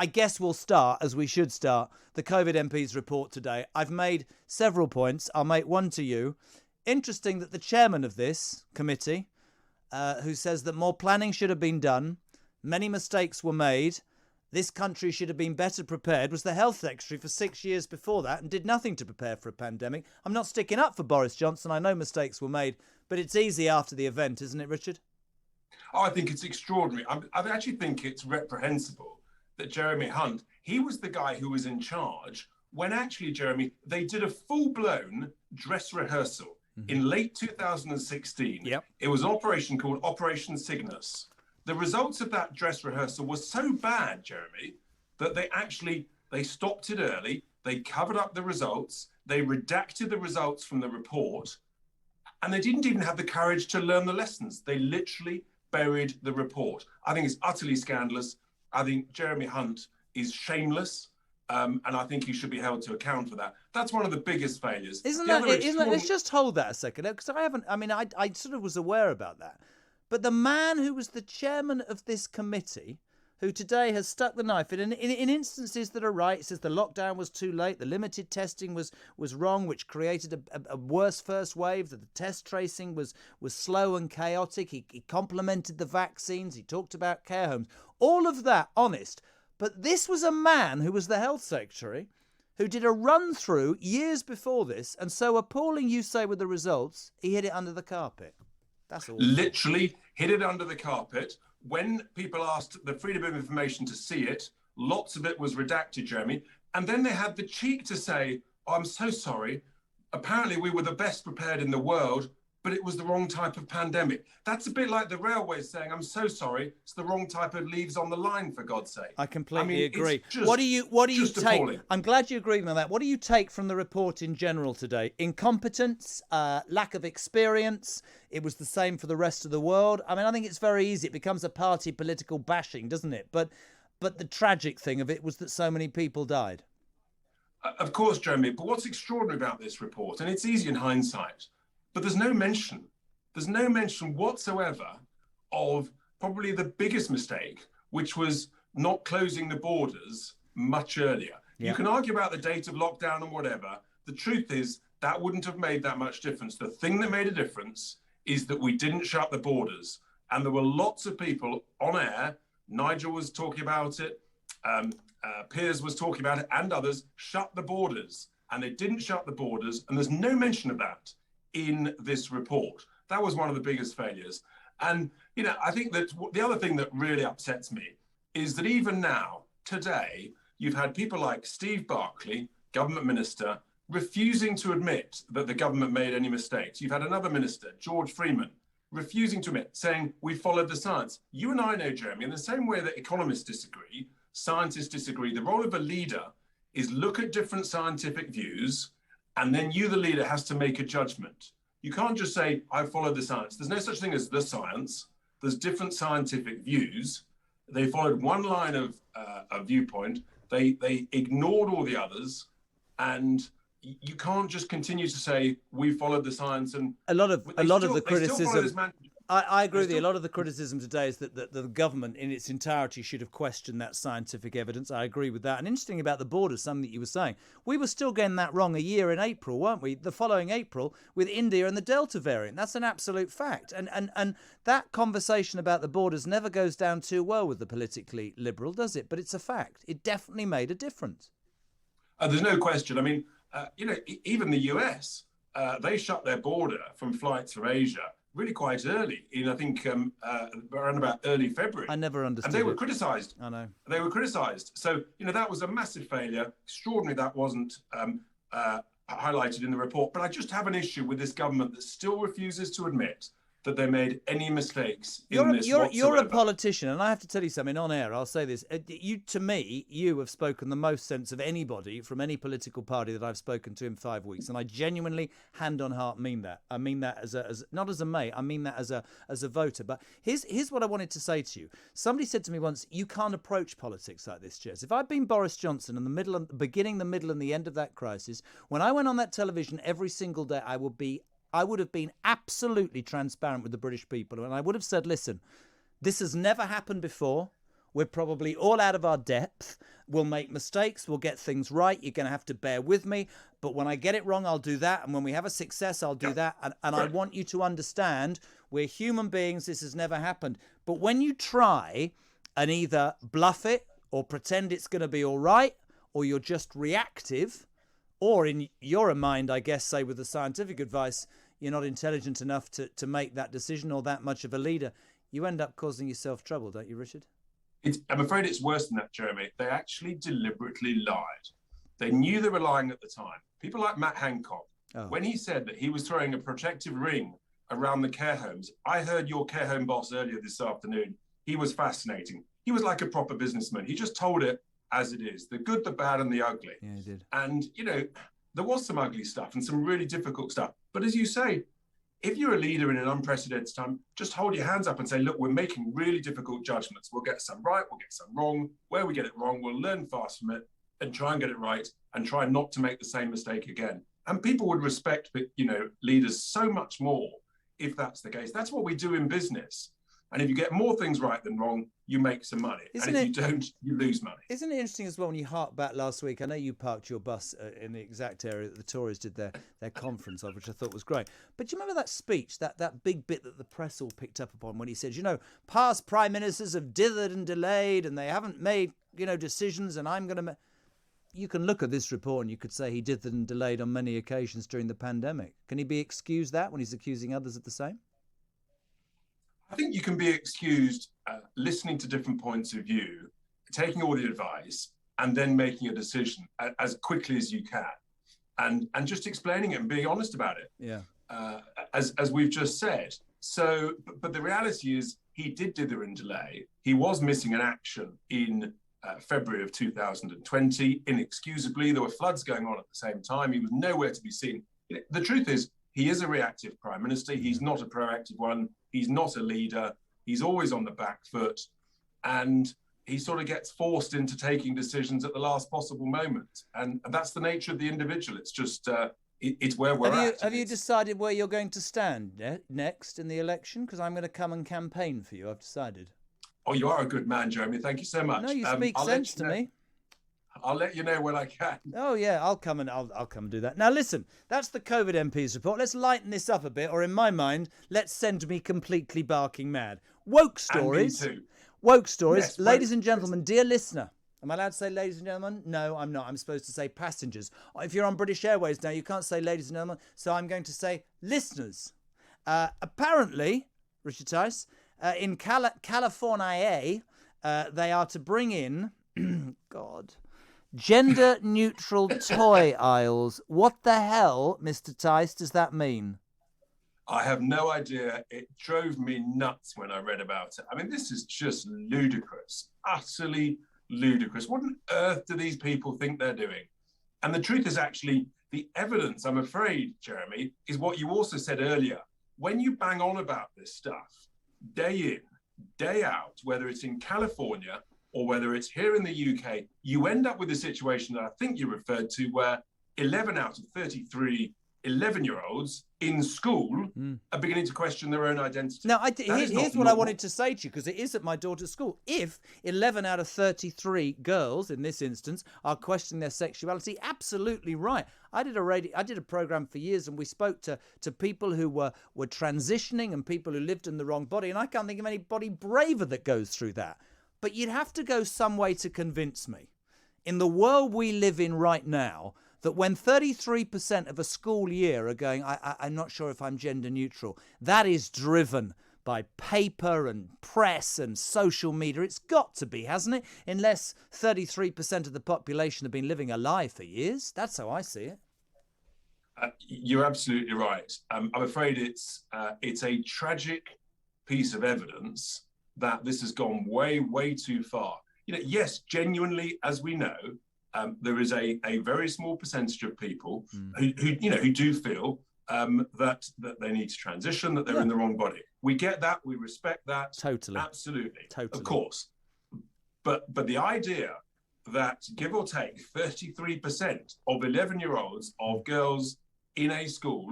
I guess we'll start, as we should start, the COVID MPs report today. I've made several points. I'll make one to you. Interesting that the chairman of this committee, who says that more planning should have been done, many mistakes were made, this country should have been better prepared, was the health secretary for 6 years before that and did nothing to prepare for a pandemic. I'm not sticking up for Boris Johnson. I know mistakes were made, but it's easy after the event, isn't it, Richard? Oh, I think it's extraordinary. I actually think it's reprehensible that Jeremy Hunt, he was the guy who was in charge when actually, Jeremy, they did a full-blown dress rehearsal in late 2016. Yep. It was an operation called Operation Cygnus. The results of that dress rehearsal were so bad, Jeremy, that they stopped it early. They covered up the results. They redacted the results from the report. And they didn't even have the courage to learn the lessons. They literally buried the report. I think it's utterly scandalous. I think Jeremy Hunt is shameless. And I think he should be held to account for that. That's one of the biggest failures. Isn't that, let's just hold that a second, because I sort of was aware about that. But the man who was the chairman of this committee, who today has stuck the knife in instances that are right, says the lockdown was too late, the limited testing was wrong, which created a worse first wave, that the test tracing was slow and chaotic. He complimented the vaccines. He talked about care homes. All of that, honest. But this was a man who was the health secretary who did a run through years before this, and so appalling, you say, with the results, he hid it under the carpet. That's all. Literally hid it under the carpet. When people asked the Freedom of Information to see it, lots of it was redacted, Jeremy. And then they had the cheek to say, oh, I'm so sorry. Apparently we were the best prepared in the world, but it was the wrong type of pandemic. That's a bit like the railways saying, I'm so sorry, it's the wrong type of leaves on the line, for God's sake. I completely agree. What do you take? Appalling. I'm glad you agree with that. What do you take from the report in general today? Incompetence, lack of experience. It was the same for the rest of the world. I mean, I think it's very easy. It becomes a party political bashing, doesn't it? But the tragic thing of it was that so many people died. Of course, Jeremy. But what's extraordinary about this report, and it's easy in hindsight, but there's no mention whatsoever of probably the biggest mistake, which was not closing the borders much earlier. Yeah. You can argue about the date of lockdown and whatever. The truth is that wouldn't have made that much difference. The thing that made a difference is that we didn't shut the borders. And there were lots of people on air. Nigel was talking about it. Piers was talking about it, and others shut the borders. And they didn't shut the borders. And there's no mention of that in this report. That was one of the biggest failures. And, I think that the other thing that really upsets me is that even now, today, you've had people like Steve Barclay, government minister, refusing to admit that the government made any mistakes. You've had another minister, George Freeman, refusing to admit, saying, we followed the science. You and I know, Jeremy, in the same way that economists disagree, scientists disagree, the role of a leader is look at different scientific views, and then you, the leader, has to make a judgment. You can't just say, I follow the science. There's no such thing as the science. There's different scientific views. They followed one line of a viewpoint. They ignored all the others. And you can't just continue to say, we followed the science. And a lot of the criticism. I agree with you. A lot of the criticism today is that the government in its entirety should have questioned that scientific evidence. I agree with that. And interesting about the borders, something that you were saying, we were still getting that wrong a year in April, weren't we? The following April with India and the Delta variant. That's an absolute fact. And that conversation about the borders never goes down too well with the politically liberal, does it? But it's a fact. It definitely made a difference. There's no question. I mean, even the US, they shut their border from flights from Asia really quite early, in I think around about early February. I never understood. And they were criticised. I know. They were criticised. So, that was a massive failure. Extraordinary that wasn't highlighted in the report. But I just have an issue with this government that still refuses to admit that they made any mistakes in this whatsoever. You're a politician, and I have to tell you something on air. I'll say this. You have spoken the most sense of anybody from any political party that I've spoken to in 5 weeks, and I genuinely, hand on heart, mean that. I mean that as not as a mate. I mean that as a voter. But here's what I wanted to say to you. Somebody said to me once, you can't approach politics like this, Jez. If I'd been Boris Johnson in the beginning, the middle, and the end of that crisis, when I went on that television every single day, I would have been absolutely transparent with the British people. And I would have said, listen, this has never happened before. We're probably all out of our depth. we'll make mistakes, we'll get things right, you're going to have to bear with me, but when I get it wrong, I'll do that, and when we have a success, I'll do that, and I want you to understand we're human beings, this has never happened. But when you try and either bluff it or pretend it's going to be all right, or you're just reactive, or in your mind, I guess, say with the scientific advice, you're not intelligent enough to make that decision or that much of a leader, you end up causing yourself trouble, don't you, Richard? I'm afraid it's worse than that, Jeremy. They actually deliberately lied. They knew they were lying at the time. People like Matt Hancock, when he said that he was throwing a protective ring around the care homes, I heard your care home boss earlier this afternoon. He was fascinating. He was like a proper businessman. He just told it as it is, the good, the bad, and the ugly. Yeah, he did. And, there was some ugly stuff and some really difficult stuff. But as you say, if you're a leader in an unprecedented time, just hold your hands up and say, look, we're making really difficult judgments. We'll get some right, we'll get some wrong. Where we get it wrong, we'll learn fast from it and try and get it right and try not to make the same mistake again. And people would respect, leaders so much more if that's the case. That's what we do in business. And if you get more things right than wrong, you make some money. And if you don't, you lose money. Isn't it interesting as well when you hark back last week? I know you parked your bus in the exact area that the Tories did their conference of, which I thought was great. But do you remember that speech, that big bit that the press all picked up upon when he said, past prime ministers have dithered and delayed and they haven't made, decisions, and I'm going to... You can look at this report and you could say he dithered and delayed on many occasions during the pandemic. Can he be excused that when he's accusing others of the same? I think you can be excused listening to different points of view, taking all the advice, and then making a decision as quickly as you can, and just explaining it and being honest about it. Yeah. As we've just said. So, but the reality is, he did dither and delay. He was missing an action in February of 2020, inexcusably. There were floods going on at the same time. He was nowhere to be seen. The truth is, he is a reactive prime minister. He's not a proactive one. He's not a leader. He's always on the back foot. And he sort of gets forced into taking decisions at the last possible moment. And that's the nature of the individual. It's just, it's where we're at. Have you decided where you're going to stand next in the election? Because I'm going to come and campaign for you. I've decided. Oh, you are a good man, Jeremy. Thank you so much. No, you speak sense to me. I'll let you know when I can. Oh yeah, I'll come and do that. Now listen, that's the COVID MPs report. Let's lighten this up a bit, or in my mind, let's send me completely barking mad. Woke stories. And me too. Woke stories. Yes, ladies and gentlemen, dear listener. Am I allowed to say ladies and gentlemen? No, I'm not. I'm supposed to say passengers. If you're on British Airways now, you can't say ladies and gentlemen, so I'm going to say listeners. Apparently, Richard Tice, in California, they are to bring in, gender-neutral toy aisles. What the hell, Mr. Tice, does that mean? I have no idea. It drove me nuts when I read about it. I mean, this is just ludicrous, utterly ludicrous. What on earth do these people think they're doing? And the truth is actually, the evidence, I'm afraid, Jeremy, is what you also said earlier. When you bang on about this stuff, day in, day out, whether it's in California or whether it's here in the UK, you end up with a situation that I think you referred to where 11 out of 33 11-year-olds in school are beginning to question their own identity. Now, here's what I wanted to say to you, because it is at my daughter's school. If 11 out of 33 girls, in this instance, are questioning their sexuality, absolutely right. I did a program for years, and we spoke to people who were transitioning and people who lived in the wrong body, and I can't think of anybody braver that goes through that. But you'd have to go some way to convince me, in the world we live in right now, that when 33% of a school year are going, I'm not sure if I'm gender neutral, that is driven by paper and press and social media. It's got to be, hasn't it? Unless 33% of the population have been living a lie for years. That's how I see it. You're absolutely right. I'm afraid it's a tragic piece of evidence that this has gone way, way too far. Yes, genuinely, as we know, there is a very small percentage of people who do feel that they need to transition, that they're in the wrong body. We get that, we respect that. Totally. Absolutely. Totally. Of course. But the idea that, give or take, 33% of 11-year-olds, of girls in a school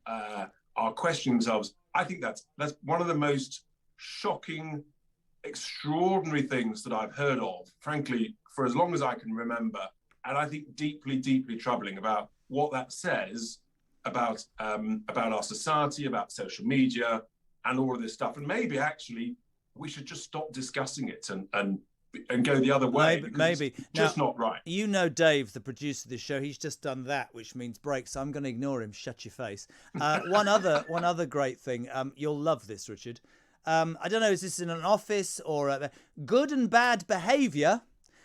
are questioning themselves, I think that's one of the most shocking, extraordinary things that I've heard of, frankly, for as long as I can remember, and I think deeply, deeply troubling about what that says about our society, about social media, and all of this stuff. And maybe actually we should just stop discussing it and go the other way. Maybe. It's just not right. You know Dave, the producer of this show, he's just done that, which means break, so I'm going to ignore him. Shut your face. One other great thing. You'll love this, Richard. I don't know, is this in an office or... good and bad behaviour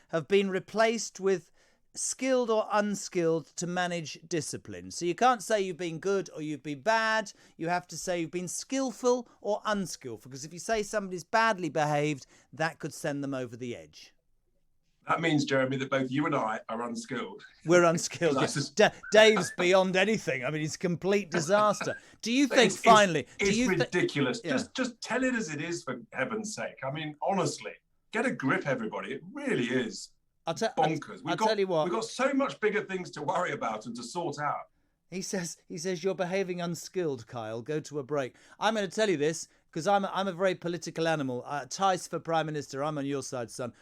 have been replaced with skilled or unskilled to manage discipline. So you can't say you've been good or you've been bad. You have to say you've been skillful or unskillful, because if you say somebody's badly behaved, that could send them over the edge. That means, Jeremy, that both you and I are unskilled. We're unskilled. Dave's beyond anything. I mean, it's a complete disaster. Do you think, finally... It's ridiculous. Yeah. Just tell it as it is, for heaven's sake. I mean, honestly, get a grip, everybody. It really is bonkers. I'll tell you what. We've got so much bigger things to worry about and to sort out. He says, you're behaving unskilled, Kyle. Go to a break. I'm going to tell you this, because I'm a very political animal. Tice for Prime Minister. I'm on your side, son.